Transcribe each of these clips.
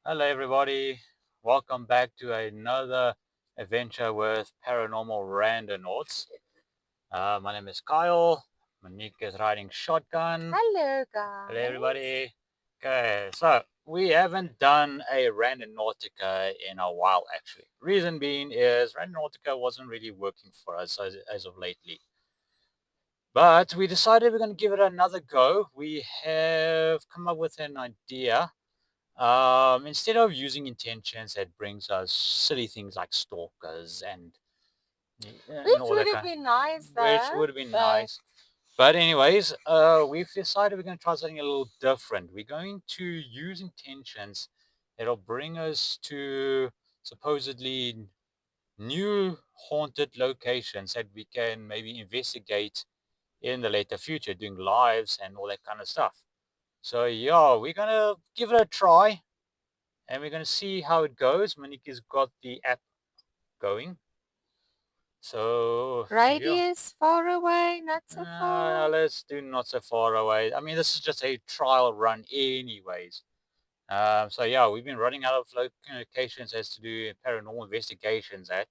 Hello, everybody. Welcome back to another adventure with Paranormal Randonauts. My name is Kyle. Monique is riding shotgun. Hello, Hello, guys. everybody. Okay, so we haven't done a Randonautica in a while, actually. Reason being is Randonautica wasn't really working for us as of lately. But we decided we're going to give it another go. We have come up with an idea. Instead of using intentions that brings us silly things like stalkers and Which all would that have kind been nice of, which though, would have been but nice. But anyways, we've decided we're going to try something a little different. We're going to use intentions that'll bring us to supposedly new haunted locations that we can maybe investigate in the later future, doing lives and all that kind of stuff. So yeah, we're gonna give it a try and we're going to see how it goes. Monique has got the app going. So, yeah. radius far away, not so far. Let's do not so far away. I mean, this is just a trial run anyways. So, yeah, we've been running out of locations as to do paranormal investigations at.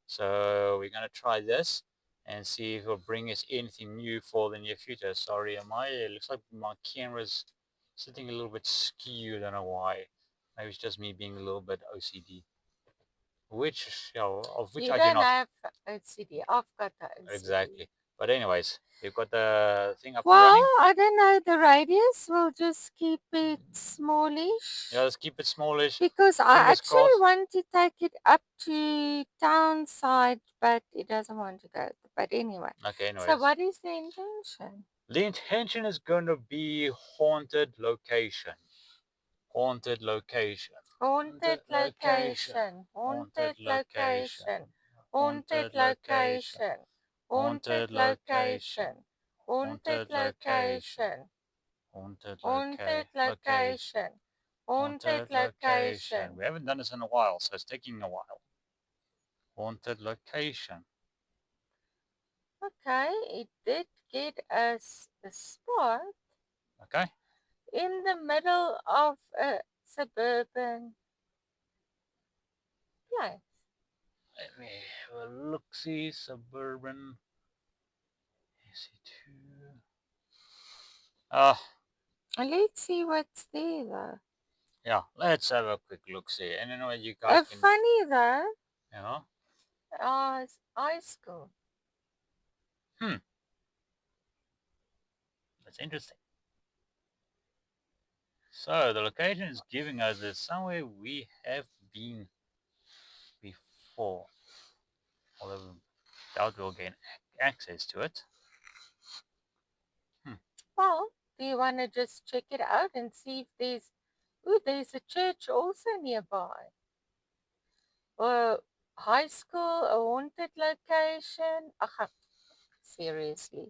So, we're going to try this and see if it'll bring us anything new for the near future. Sorry, it looks like my camera's sitting a little bit skewed. I don't know why. Maybe it's just me being a little bit OCD. Which You I do don't not. have OCD. I've got the OCD. Exactly. But anyways, you've got the thing up and Well, running. I don't know the radius. We'll just keep it Yeah, smallish let's keep it smallish. because I Fingers actually crossed. want to take it up to town side, but it doesn't want to go. But anyway, Okay, so anyways. what is the intention? The intention is going to be haunted location. Haunted location. Haunted Haunted location. location, Haunted haunted location. location, haunted Haunted location. location, haunted Haunted location. location, haunted Haunted location. location, Haunted haunted location. location, haunted Haunted location. location. We haven't done this in a while, so it's taking a while. Haunted location. Okay, it did get us a spot Okay. in the middle of a suburban place. Let me have a look. See suburban. AC2. Ah, Let's see what's there though. yeah. Let's have a quick look. See, and then you guys can, Funny though, you know. high school. Hmm. That's interesting. So the location is giving us is somewhere we have been before, although I doubt we'll gain access to it. Hmm. Well, do you want to just check it out and see if there's a church also nearby, or high school, a haunted location? Seriously,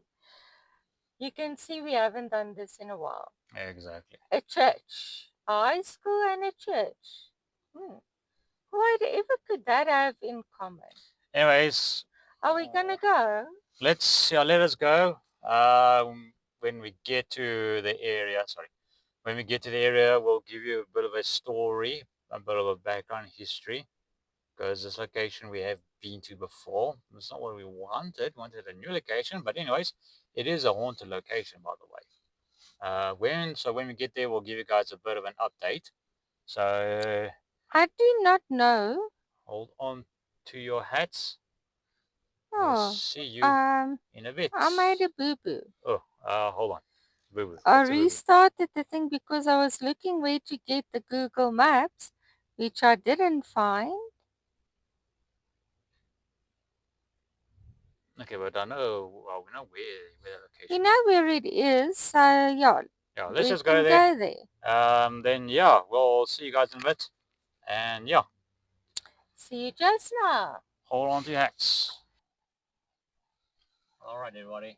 you can see we haven't done this in a while. Exactly. A church, a high school, and a church. Hmm. Whatever could that have in common? Anyways, Are we gonna go? let us go. When we get to the area, sorry, when we get to the area, we'll give you a bit of a story, a bit of a background history, because this location we have been to before. It's not what we wanted. We wanted a new location, but anyways, it is a haunted location, by the way. When we get there, we'll give you guys a bit of an update. So I do not know. hold on to your hats. We'll Oh, see you um, in a bit. I made a boo boo. Oh, hold on. Boo boo. I What's a boo boo? restarted the thing because I was looking where to get the Google Maps, which I didn't find. Okay, but I know. Well, we know where the You location know is. where it is, so yeah, Yeah, let's we just go can there. go there. Then yeah, we'll see you guys in a bit. And yeah, See you just now. hold on to your hats. All right, everybody.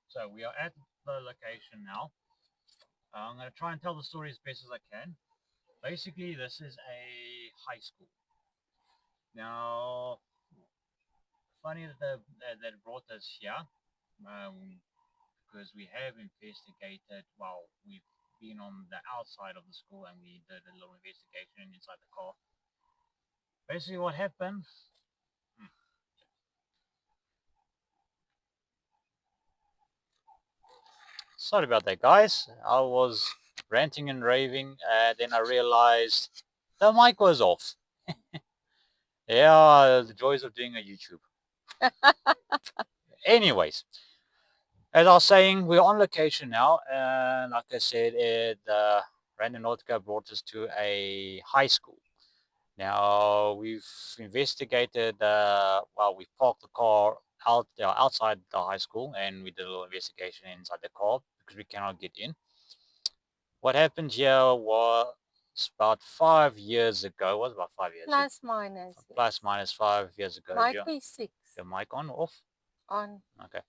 So we are at the location now. I'm going to try and tell the story as best as I can. Basically, this is a high school. Now, funny that brought us here, because we have investigated. Well, we've been on the outside of the school and we did a little investigation inside the car. Basically, what happened? Sorry about that, guys. I was ranting and raving, and then I realized the mic was off. Yeah, the joys of doing a YouTube. Anyways, as I was saying, we're on location now, and like I said, Randonautica brought us to a high school. Now we've investigated. Well, we parked the car outside the high school, and we did a little investigation inside the car because we cannot get in. What happened here was about 5 years ago. Was about 5 years ago. Plus minus. Plus minus 5 years ago. Might be 6. Your mic on or off? On. Okay.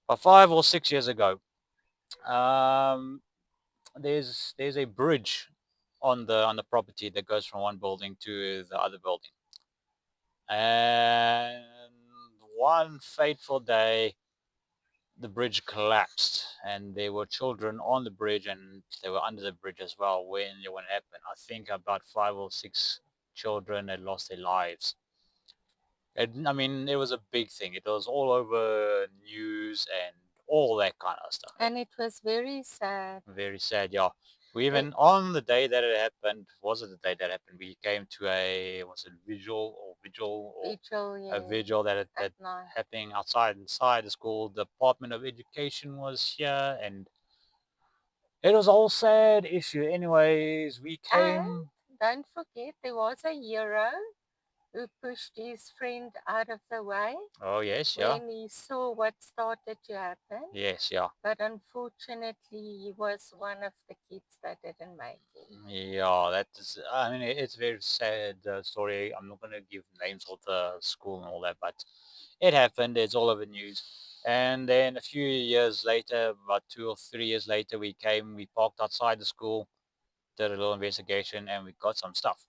About 5 or 6 years ago, um, there's a bridge on the property that goes from one building to the other building. And one fateful day, the bridge collapsed, and there were children on the bridge, and they were under the bridge as well when it happened. I think about 5 or 6 children had lost their lives. I mean, it was a big thing. It was all over news and all that kind of stuff. And it was very sad. Very sad, yeah. We even on the day that it happened, was it the day that happened? We came to was it vigil yeah. a vigil that happening inside the school. The Department of Education was here, and it was all sad issue. Anyways, we came. And don't forget, there was a hero who pushed his friend out of the way. Oh yes, yeah. When he saw what started to happen. Yes, yeah. But unfortunately, he was one of the kids that didn't make it. Yeah, that is. I mean, it's a very sad story. I'm not going to give names of the school and all that, but it happened. It's all over news. And then a few years later, about 2 or 3 years later, we parked outside the school, did a little investigation, and we got some stuff.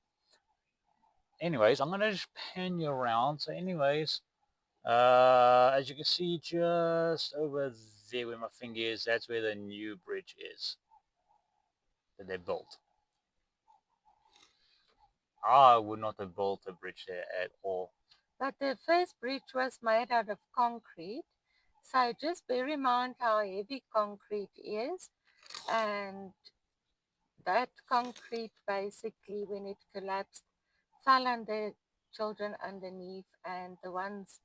Anyways, I'm going to just pan you around. So anyways, as you can see just over there where my finger is, that's where the new bridge is that they built. I would not have built a bridge there at all. But the first bridge was made out of concrete. So just bear in mind how heavy concrete is. And that concrete basically, when it collapsed, fell on the children underneath, and the ones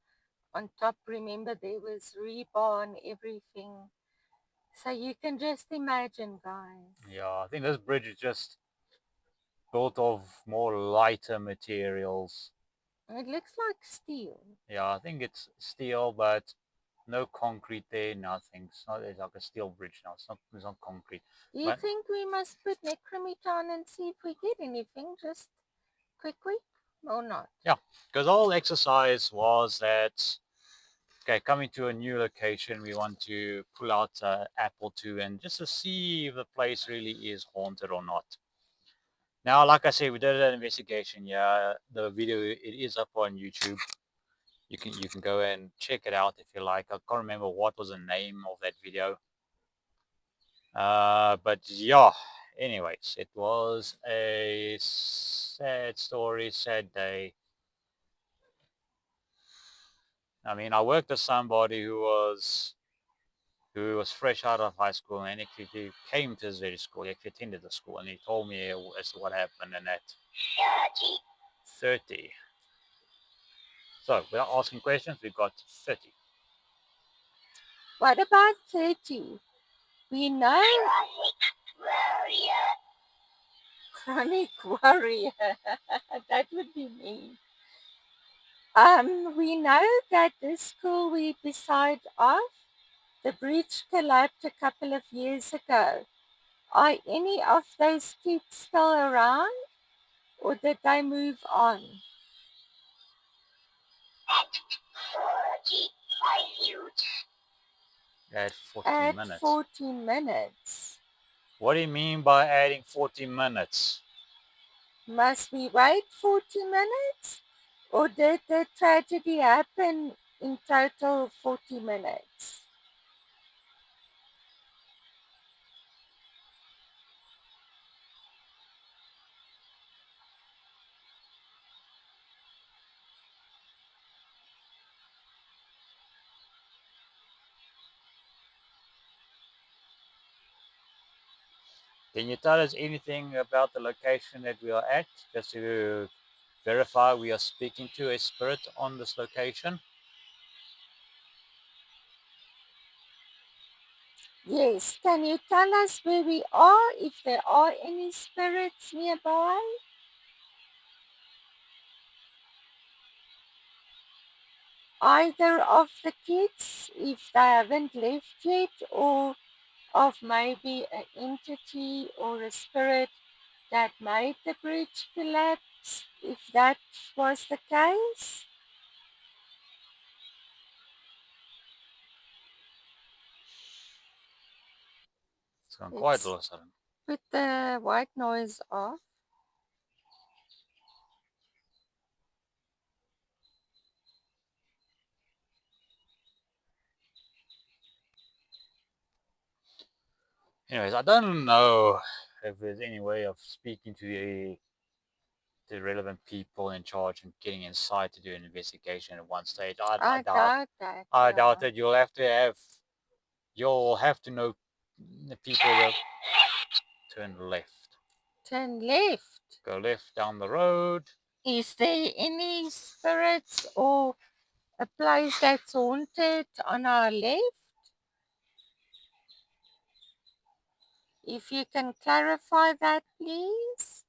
on top, remember, there was rebar and everything. So you can just imagine, guys. Yeah, I think this bridge is just built of more lighter materials. It looks like steel. Yeah, I think it's steel, but no concrete there, nothing. It's like a steel bridge now. It's not concrete. Do you think we must put necrometer on and see if we get anything just quickly or not? Yeah, because the whole exercise was that, okay, coming to a new location, we want to pull out Apple 2 and just to see if the place really is haunted or not. Now, like I said, we did an investigation. Yeah, the video, it is up on YouTube. You can go and check it out if you like. I can't remember what was the name of that video. But yeah, anyways, it was a sad story, sad day. I mean, I worked with somebody who was fresh out of high school, and actually came to this very school. He actually attended the school, and he told me as to what happened and that. 30. So, without asking questions, we got 30. What about 30? We know. Chronic warrior. That would be me. We know that the school we beside of, the bridge collapsed a couple of years ago. Are any of those kids still around, or did they move on? At 14 minutes. 14 minutes. What do you mean by adding 14 minutes? Must we wait 40 minutes? Or did the tragedy happen in total 40 minutes? Can you tell us anything about the location that we are at, just to verify we are speaking to a spirit on this location? Yes, can you tell us where we are, if there are any spirits nearby? Either of the kids, if they haven't left yet, or of maybe an entity or a spirit that made the bridge collapse, if that was the case. It's gone quiet all Let's of a sudden. put the white noise off. Anyways, I don't know if there's any way of speaking to the relevant people in charge and getting inside to do an investigation at one stage. I I doubt. doubt that, I doubt yeah. it. You'll have to know the people that turn left. Turn left. Go left down the road. Is there any spirits or a place that's haunted on our left? If you can clarify that, please.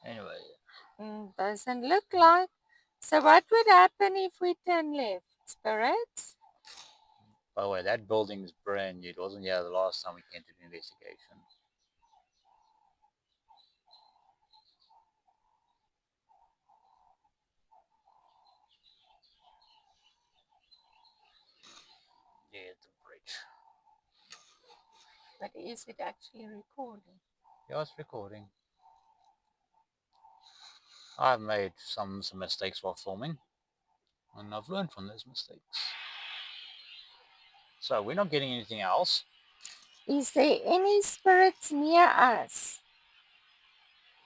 Anyway, Doesn't look like. So what would happen if we turn left, spirits? by the way, that building is brand new. It wasn't here the last time we came to the investigation. Yeah, it's a bridge. But is it actually recording? Yeah, it's recording. I've made some mistakes while filming, and I've learned from those mistakes. So we're not getting anything else. Is there any spirits near us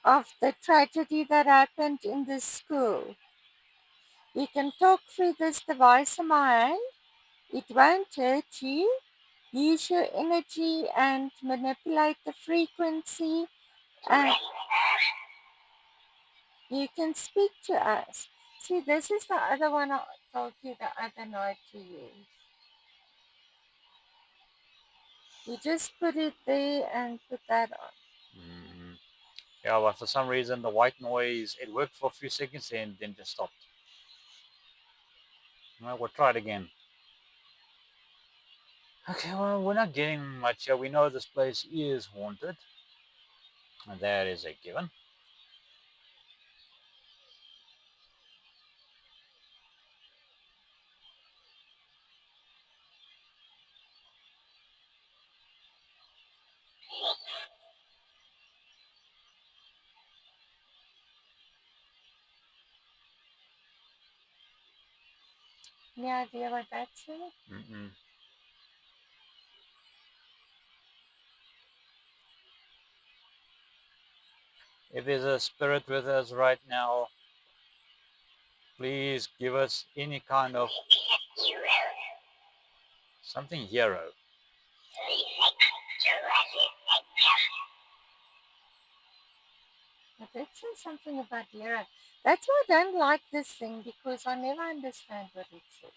of the tragedy that happened in this school? You can talk through this device in my hand. It won't hurt you. Use your energy and manipulate the frequency, and you can speak to us. See, this is the other one I told you the other night to use. You just put it there and put that on. Yeah, but for some reason the white noise, it worked for a few seconds and then just stopped. Well, we'll try it again. Okay, well, we're not getting much here. We know this place is haunted. And that is a given. Any idea what that's it? Mm-mm. If there's a spirit with us right now, please give us any kind of something hero. But it says something about Lyra. That's why I don't like this thing, because I never understand what it says.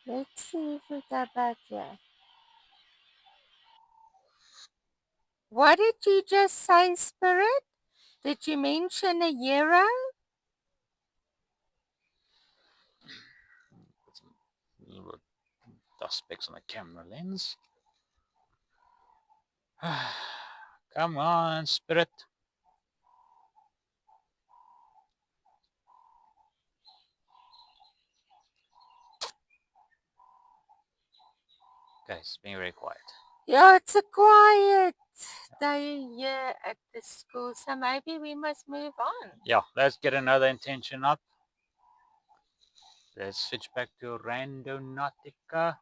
Let's see if we go back here. What did you just say, Spirit? Did you mention a hero? Put some little dust specks on the camera lens. Come on, spirit. Okay, it's being very quiet. Yeah, it's a quiet day here at the school, so maybe we must move on. Yeah, let's get another intention up. Let's switch back to Randonautica.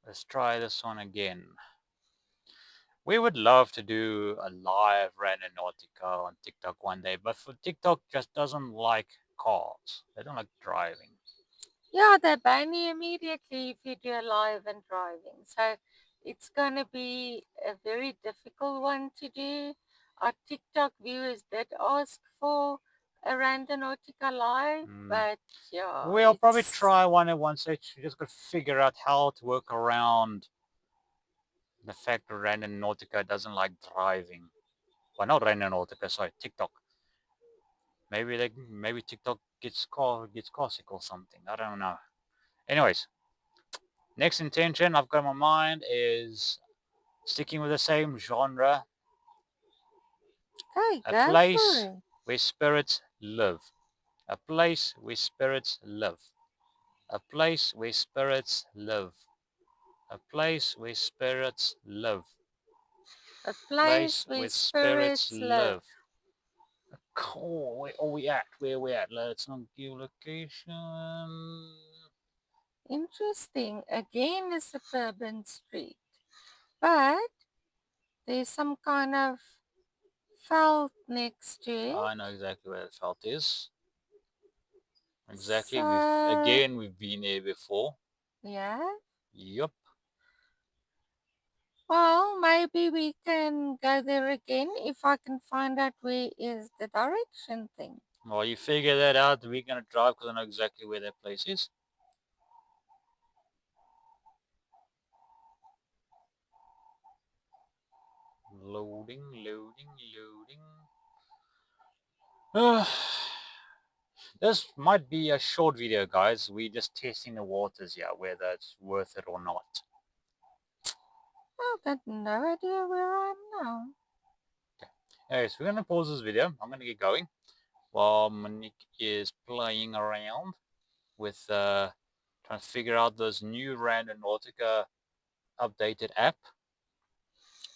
Let's try this one again. We would love to do a live Randonautica on TikTok one day, but for TikTok just doesn't like cars. They don't like driving. Yeah, they ban you immediately if you do a live and driving. So it's going to be a very difficult one to do. Our TikTok viewers did ask for a Randonautica live, but yeah, We'll probably it's try one at one stage. We just got to figure out how to work around the fact that Randonautica doesn't like driving. Well, not Randonautica, sorry, TikTok. Maybe TikTok gets car sick or something. I don't know. Anyways, next intention I've got in my mind is sticking with the same genre. okay, A go for place it. where spirits live. A place where spirits live. A place where spirits live. A place where spirits live. A Place place where where spirits spirits live. live. Cool. Where are we at? Where we at? Let's not give location. Interesting. Again, a suburban street. But there's some kind of felt next to I it. know exactly where the felt is. Exactly. So, We've been here before. yeah. Yup. Well, maybe we can go there again if I can find out where is the direction thing. Well, you figure that out. We're gonna drive because I know exactly where that place is. Loading, loading, loading. This might be a short video, guys. We're just testing the waters here, whether it's worth it or not. I've got no idea where I am now. Anyways, we're gonna pause this video. I'm gonna get going while Monique is playing around with trying to figure out this new Randonautica updated app.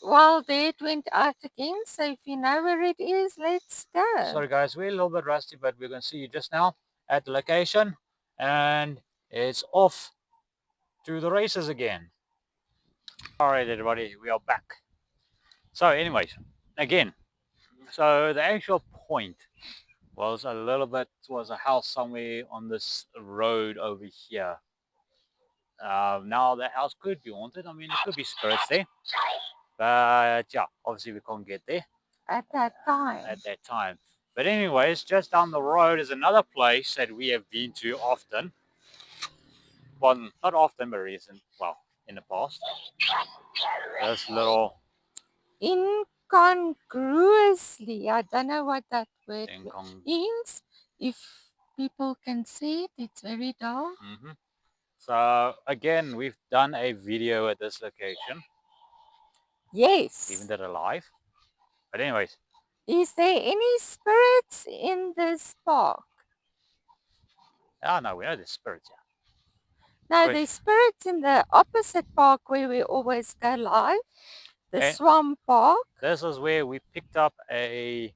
Well, there it went out again, so if you know where it is, let's go. Sorry guys, we're a little bit rusty, but we're gonna see you just now at the location, and it's off to the races again. Alright everybody, we are back. So anyways, again, so the actual point was a house somewhere on this road over here. Now the house could be haunted. I mean, it could be spirits there, but yeah, obviously we can't get there At that time. at that time. But anyways, just down the road is another place that we have been to often. Well, not often, but in the past. This little Incongruously, I don't know what that word incong. means. If people can see it, it's very dark. So again, we've done a video at this location. Yes. Even did it live. But anyways, is there any spirits in this park? no, we know there's spirits here. No, But there's spirits in the opposite park where we always go live, the Swamp Park. This is where we picked up a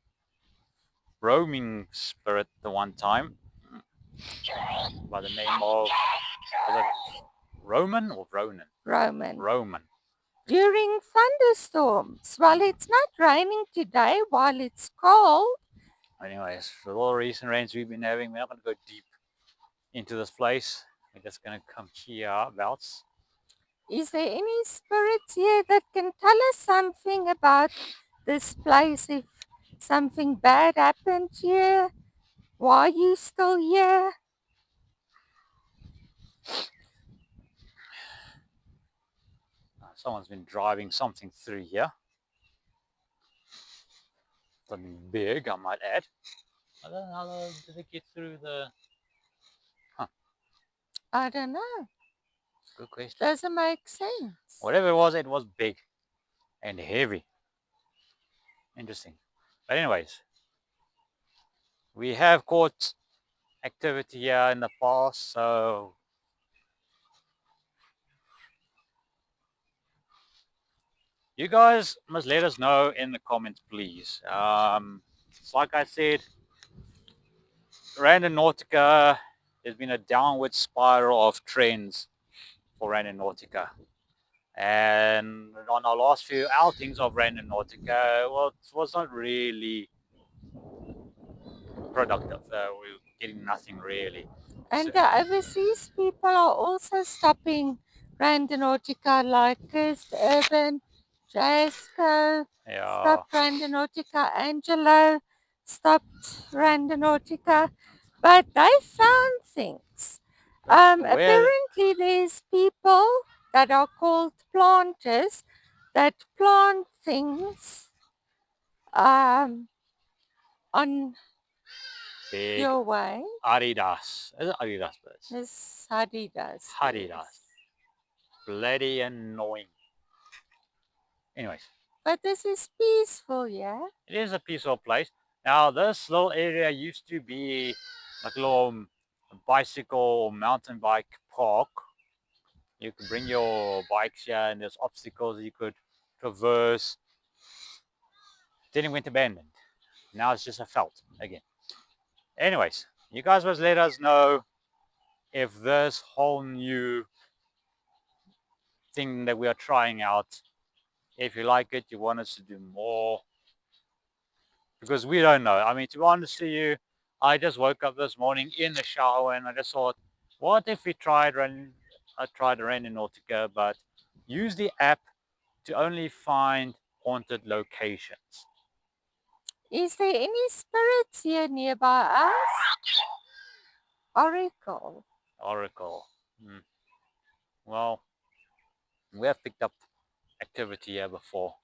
roaming spirit the one time by the name of, was it Roman or Ronan? Roman. Roman. During thunderstorms. Well, it's not raining today while it's cold. Anyways, for all the recent rains we've been having, we're not going to go deep into this place. We're just going to come here abouts. Is there any spirits here that can tell us something about this place? If something bad happened here, why are you still here? Someone's been driving something through here. Something big, I might add. I don't know how did it get through the... I don't know. Good question. Doesn't make sense. Whatever it was big and heavy. Interesting. But anyways, we have caught activity here in the past, so you guys must let us know in the comments, please. Like I said, Randonautica has been a downward spiral of trends for Randonautica. And on our last few outings of Randonautica, well, it was not really productive. We were getting nothing really. And the overseas people are also stopping Randonautica, like Kirst Urban, Jasco, Yeah. stopped Randonautica, Angelo stopped Randonautica, but they found things. Apparently, there's people that are called planters that plant things on Big your way. Adidas. Is it Adidas birds? It's Adidas. Adidas. Yes. Bloody annoying. Anyways. But this is peaceful, yeah? It is a peaceful place. Now, this little area used to be like a little bicycle or mountain bike park. You could bring your bikes here and there's obstacles you could traverse. Then it went abandoned. Now it's just a felt again. Anyways, you guys must let us know if this whole new thing that we are trying out, if you like it, you want us to do more, because we don't know. I mean, to be honest with you, I just woke up this morning in the shower and I just thought, what if we tried Randonautica, but use the app to only find haunted locations. Is there any spirits here nearby us? Oracle. Oracle. Well, we have picked up activity here before.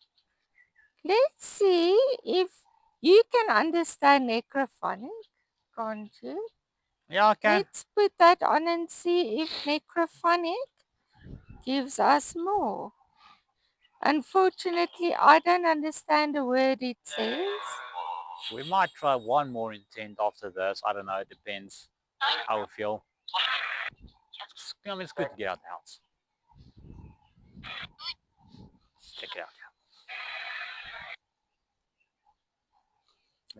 Let's see if you can understand necrophonic, can't you? Yeah, I can. Let's put that on and see if necrophonic gives us more. Unfortunately, I don't understand a word it says. We might try one more intent after this. I don't know. It depends how we feel. I mean, it's good to get out the house. Let's check it out.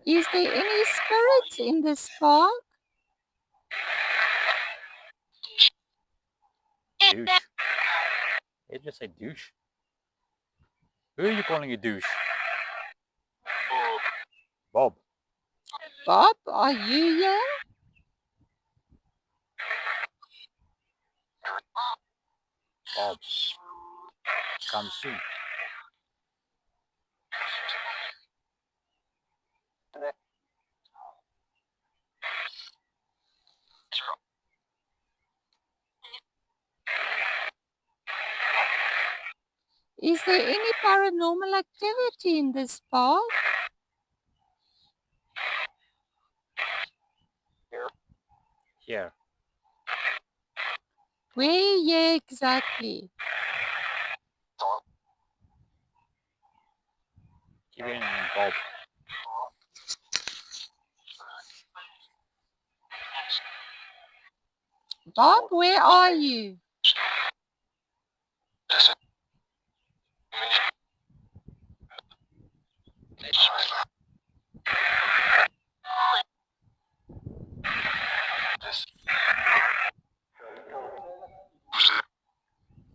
Is there any spirits in this park? Douche. It just say douche. Who are you calling a douche? Bob. Bob, are you here? Bob. Come soon. Is there any paranormal activity in this park? Here. Where, yeah, exactly. Keep in Bob. Bob, where are you?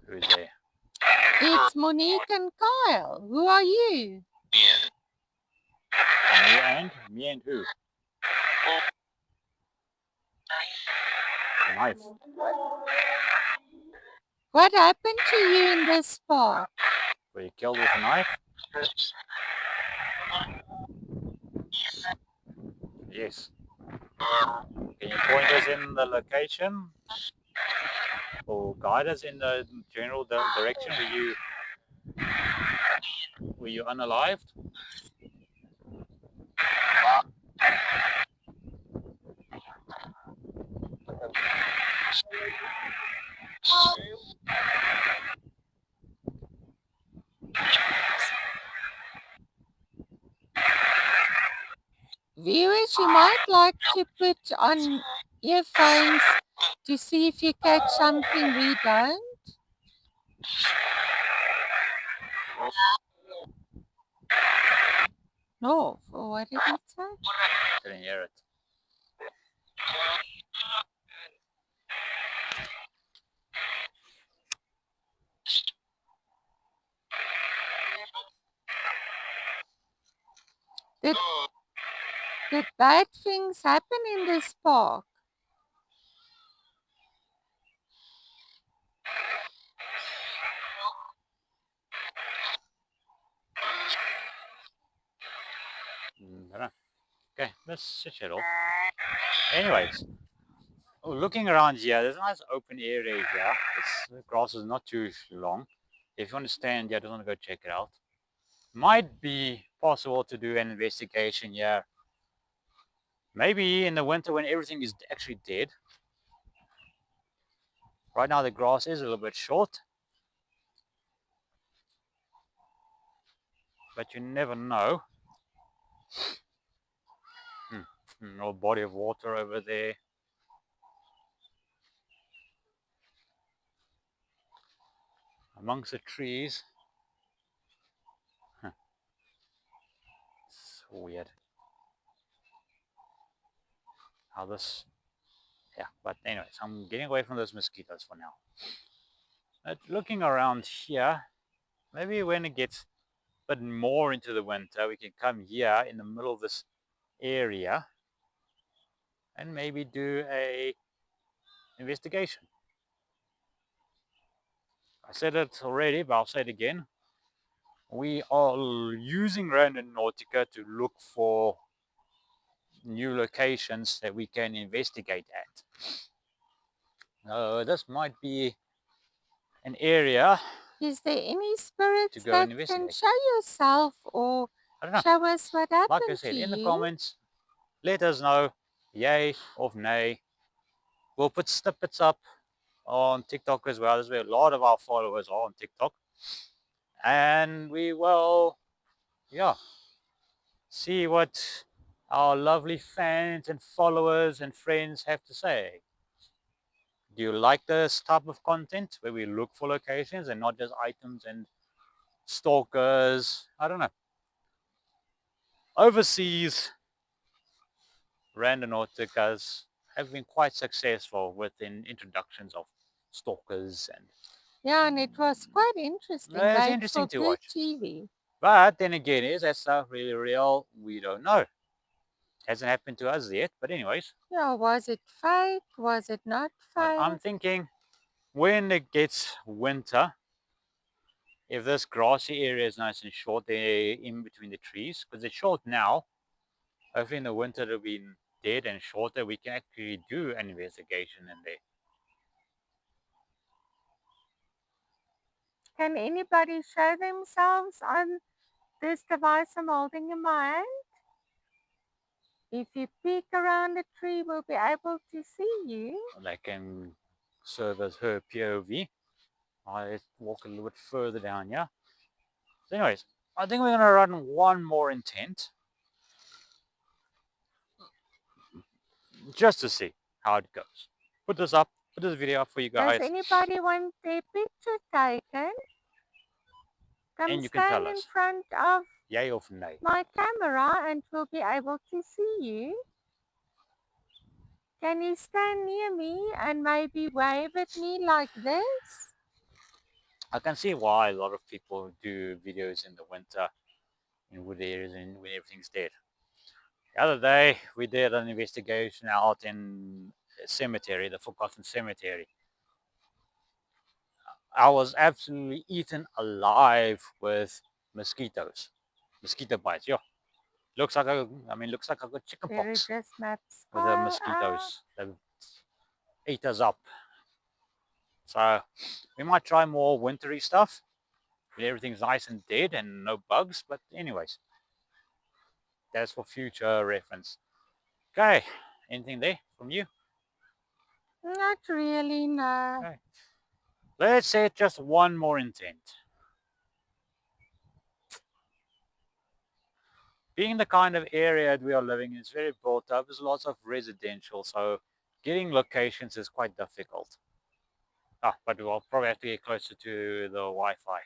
Who's there? It's Monique and Kyle. Who are you? Me and? Me and who? The knife. What happened to you in this park? Were you killed with a knife? Yes. Can you point us in the location? Or guide us in the general direction? Were you unalived? Viewers, you might like to put on earphones to see if you catch something we don't. No, for what did it say? Didn't hear it. Did bad things happen in this park? Okay, let's switch it off. Anyways, looking around here, there's a nice open area here. The grass is not too long. If you want to stand here, just want to go check it out. Might be possible to do an investigation here. Maybe in the winter when everything is actually dead. Right now the grass is a little bit short, but you never know. No body of water over there. Amongst the trees. Huh, it's weird how this. Yeah, but anyways, I'm getting away from those mosquitoes for now. But looking around here, maybe when it gets a bit more into the winter, we can come here in the middle of this area and maybe do a investigation. I said it already, but I'll say it again. We are using Randonautica to look for new locations that we can investigate at. This might be an area Is there any to spirits go that and can investigate. show yourself or I don't know. show us what Like I happened to said, in the you? comments, let us know, yay or nay. We'll put snippets up on TikTok as well. There's where a lot of our followers are on TikTok. And we will, yeah, see what our lovely fans and followers and friends have to say. Do you like this type of content where we look for locations and not just items and stalkers? I don't know. Overseas Randonauticas have been quite successful within introductions of stalkers, and Yeah, and it was quite interesting, it's like interesting for to good watch. TV. But then again, is that stuff really real? We don't know. Hasn't happened to us yet. But anyways, Yeah, was it fake? Was it not I'm fake? thinking when it gets winter, if this grassy area is nice and short there in between the trees, because it's short now, hopefully in the winter it'll be dead and shorter, we can actually do an investigation in there. Can anybody show themselves on this device I'm holding in my hand? If you peek around the tree, we'll be able to see you. That can serve as her POV. Let's walk a little bit further down here. So anyways, I think we're going to run one more intent just to see how it goes. Put this video up for you Does guys, anybody want their picture taken? Come and you can stand tell in us front of yay or nay. my camera and we'll be able to see you. Can you stand near me and maybe wave at me like this? I can see why a lot of people do videos in the winter in wood areas and when everything's dead. The other day, we did an investigation out in a cemetery, the Forgotten Cemetery. I was absolutely eaten alive with mosquitoes, mosquito bites. Yeah, looks like I got chicken There pox just maps with the out. mosquitoes that ate us up. So we might try more wintry stuff. Everything's nice and dead and no bugs. But anyways, that's for future reference. Okay, anything there from you? Not really, no. Okay. Let's say just one more intent. Being the kind of area we are living in is very built up, there's lots of residential, so getting locations is quite difficult. But we'll probably have to get closer to the Wi-Fi.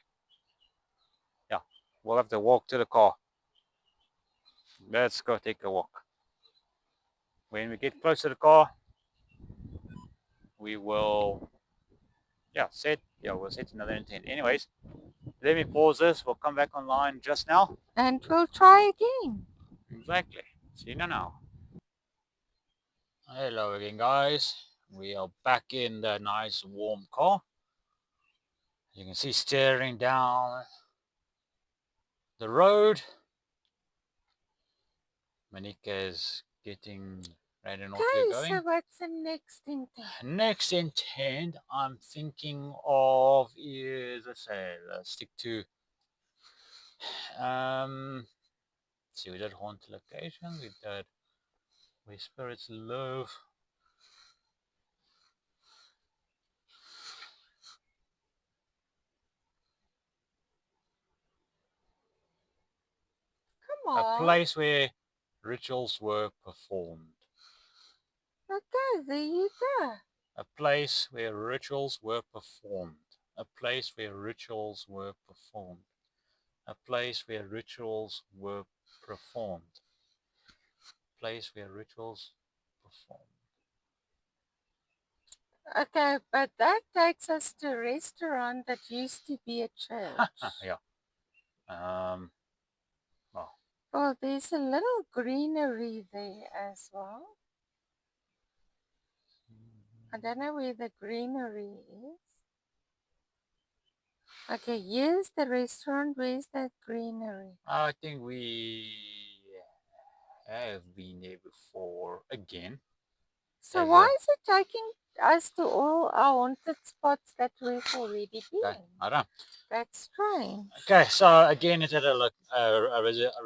Yeah, we'll have to walk to the car. Let's go take a walk. When we get close to the car, we will, we'll set another intent. Anyways, let me pause this. We'll come back online just now. And we'll try again. Exactly. See now. Hello again, guys. We are back in the nice warm car. You can see staring down the road. Monica is getting Randonautica Okay, so going. what's the next intent? Next intent I'm thinking of is, let's stick to see, we did haunted locations, we did where spirits live. Come A on. place where rituals were performed. Okay, there you go. A place where rituals were performed. A place where rituals were performed. A place where rituals were performed. Place where rituals performed. Okay, but that takes us to a restaurant that used to be a church. Yeah. Well, Well, there's a little greenery there as well. I don't know where the greenery is. Okay, here's the restaurant. Where's that greenery? I think we have been there before again. So As why a is it taking us to all our haunted spots that we've already okay, been? I don't know. That's strange. Okay, so again, it's at a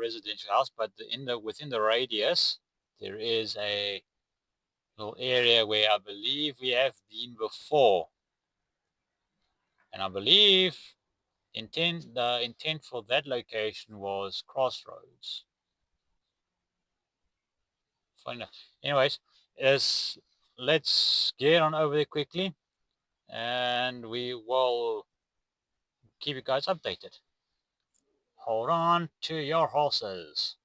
residential house, but within the radius, there is a little area where I believe we have been before, and I believe the intent for that location was Crossroads. Funny enough. Anyways, is let's get on over there quickly, and we will keep you guys updated. Hold on to your horses.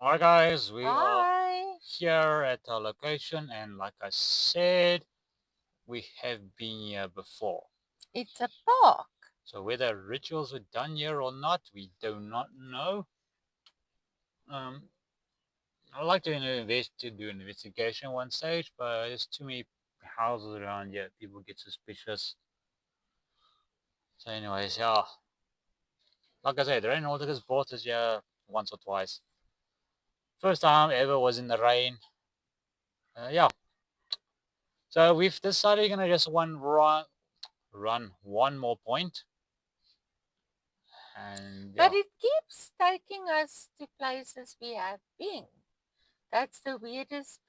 Alright guys, we are Bye. here at our location, and like I said, we have been here before. It's a park. So whether rituals were done here or not, we do not know. I'd like to do an investigation one stage, but there's too many houses around here. People get suspicious. So anyways, yeah. Like I said, the Randonautica bought us here once or twice. First time ever was in the rain. Yeah. So we've decided we're gonna just run one more point, and But yeah. it keeps taking us to places we have been. That's the weirdest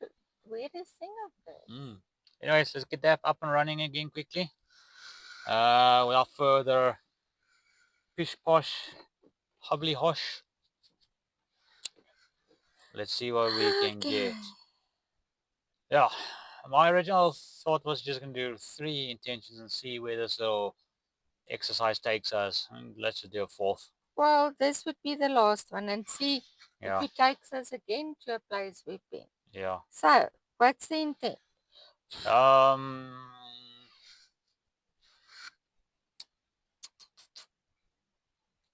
thing of this. Anyways, let's get that up and running again quickly. Without further pish posh, hobbly hosh, let's see what we can Okay. get. Yeah, my original thought was just gonna do 3 intentions and see where this little exercise takes us. And let's just do a 4th. Well, this would be the last one and see if Yeah, it takes us again to a place we've been. yeah. So, what's the intent? Um,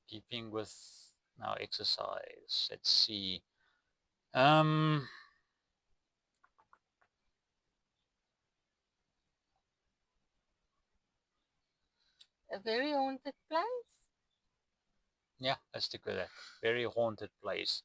keeping with now exercise. Let's see. Um, A very haunted place? yeah, let's stick with that. Very haunted place.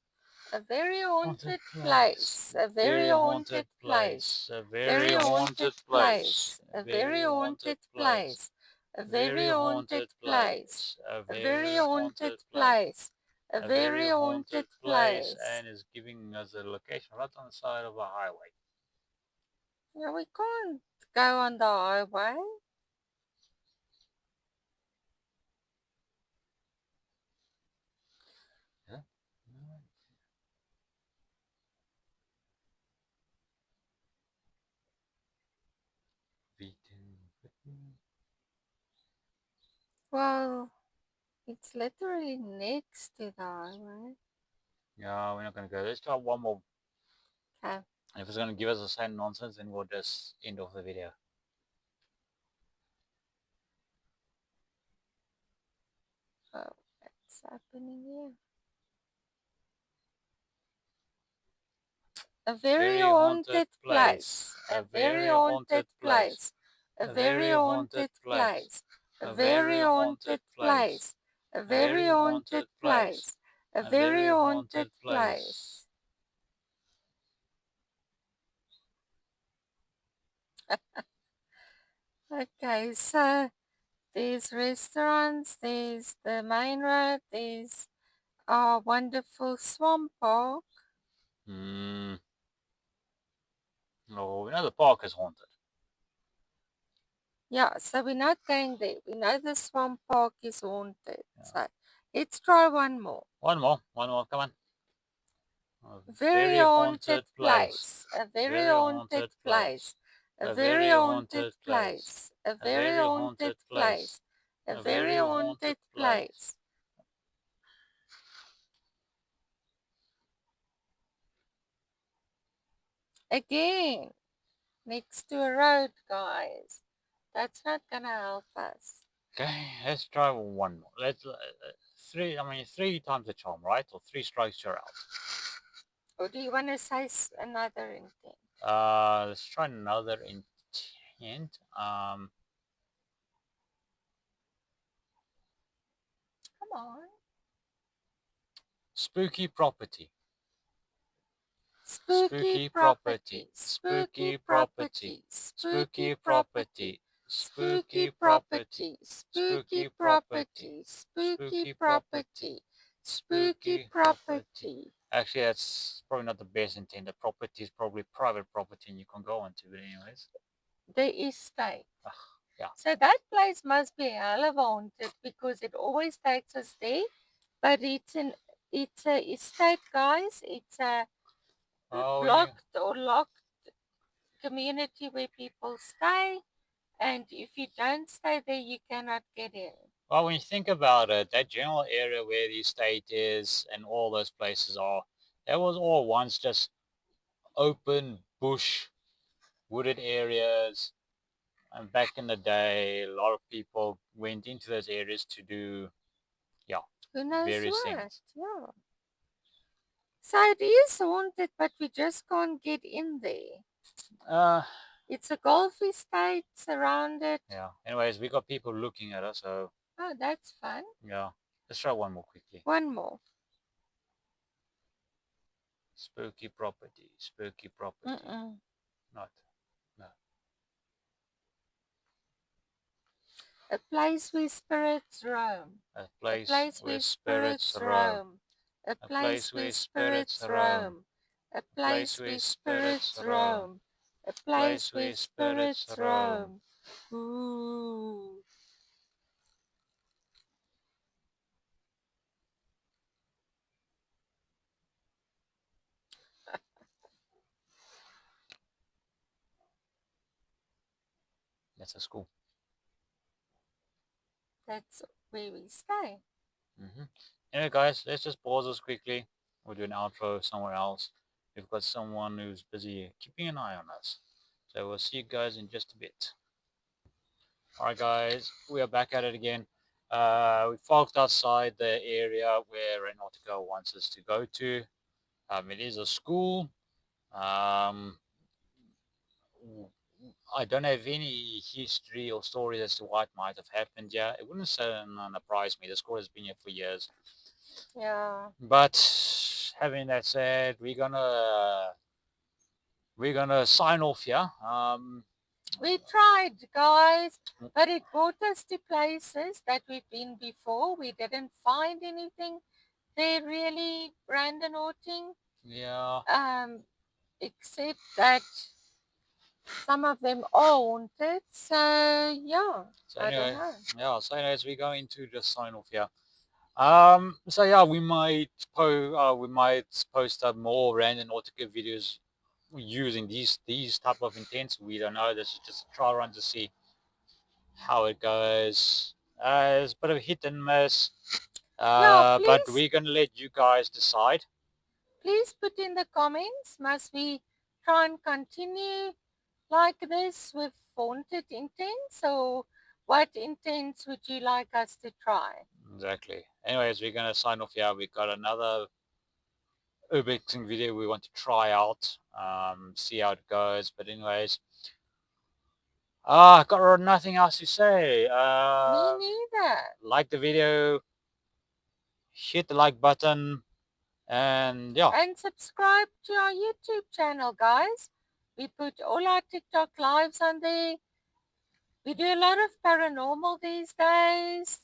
A very haunted Place. place. A very Very haunted haunted place. place. A very Very haunted haunted place. place. A very Very haunted haunted place. place. A very Very haunted haunted place. place. A A very very haunted haunted place. place. A A very very haunted haunted place, place. and is giving us a location right on the side of a highway. Yeah, we can't go on the highway. Yeah. Well, it's literally next to the highway. Yeah, we're not gonna go. Let's try one more. Okay. And if it's gonna give us the same nonsense, then we'll just end off the video. Oh, what's happening here? A very very haunted haunted place. place. A A very very haunted haunted place. place. A A very very haunted haunted place. place. A A very very haunted haunted place. place. A A very very haunted haunted place. place. A A very very haunted haunted place. place. Okay, so there's restaurants, there's the main road, there's our wonderful swamp park. Hmm. Oh, the park is haunted. Yeah, so we're not going there. We know the swamp park is haunted. Yeah. So let's try one more. One more. Come on. A Very very haunted haunted place. place. A very Very haunted haunted place. place. A A very very haunted haunted place. place. A A very very haunted haunted place. place. A A very very haunted haunted place. place. Again, next to a road, guys. That's not gonna help us. Okay, let's try one more. Let's three. I mean, three times the charm, right? Or three strikes you're out. Or do you want to say another intent? Let's try another intent. Come on. Spooky property. Spooky Spooky property. property. Spooky Spooky property. property. Spooky Spooky property. property. Spooky Spooky property. property. Spooky Spooky property. property. Spooky Spooky property. property. Spooky Spooky property. property. Actually, that's probably not the best intent. The property is probably private property and you can go onto it anyways. The estate. Yeah. So that place must be hell of haunted because it always takes us there. But it's a estate, guys. It's a Oh, blocked or locked community where people stay, and if you don't stay there, you cannot get in. Well, when you think about it, that general area where the estate is and all those places are, that was all once just open bush, wooded areas. And back in the day, a lot of people went into those areas to do, yeah, Who knows various what? things. Yeah. So it is haunted, but we just can't get in there. Uh, It's a golf estate surrounded. yeah. Anyways, we got people looking at us, so Oh, that's fun. yeah. Let's try one more quickly. One more. Spooky property. Spooky property. Not. No. A place where spirits roam. A A place place where where spirits spirits roam. roam. A A place place where where spirits spirits roam. roam. A Place place where where spirits spirits roam. roam. A Place place where where spirits spirits roam. roam. Ooh. That's a school. That's where we stay. Anyway, guys, let's just pause this quickly. We'll do an outro somewhere else. We've got someone who's busy keeping an eye on us. So we'll see you guys in just a bit. Alright, guys, we are back at it again. We parked outside the area where Randonautica wants us to go to. It is a school. Um, I don't have any history or stories as to what might have happened here. It wouldn't surprise me. The school has been here for years. Yeah. But having that said, we're gonna sign off here. We tried, guys, but it brought us to places that we've been before. We didn't find anything there really randonauting. Yeah. Except that some of them are haunted. So yeah, So I don't anyway, know. yeah. So anyways, we're going to just sign off here. So yeah, we might post up more random Nautica videos using these type of intents. We don't know. This is just a trial run to see how it goes. It's a bit of a hit and miss. Yeah, But please, we're gonna let you guys decide. please put in the comments. Must we try and continue like this with haunted intents, or what intents would you like us to try? Exactly. Anyways, we're gonna sign off here. We got another urbexing video we want to try out, see how it goes. But anyways, I got nothing else to say. Me neither. Like the video, hit the like button, and yeah. And subscribe to our YouTube channel, guys. We put all our TikTok lives on there. We do a lot of paranormal these days.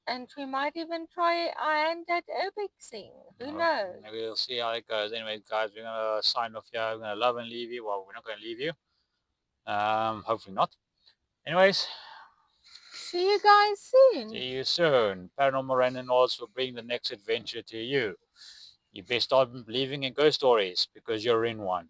And we might even try our hand at urbexing. Who knows? We'll see how it goes. Anyway, guys, we're gonna sign off here. We're gonna love and leave you. Well, we're not gonna leave you. Hopefully not. Anyways, see you guys soon. See you soon. Paranormal Randonautica will bring the next adventure to you. You best start believing in ghost stories because you're in one.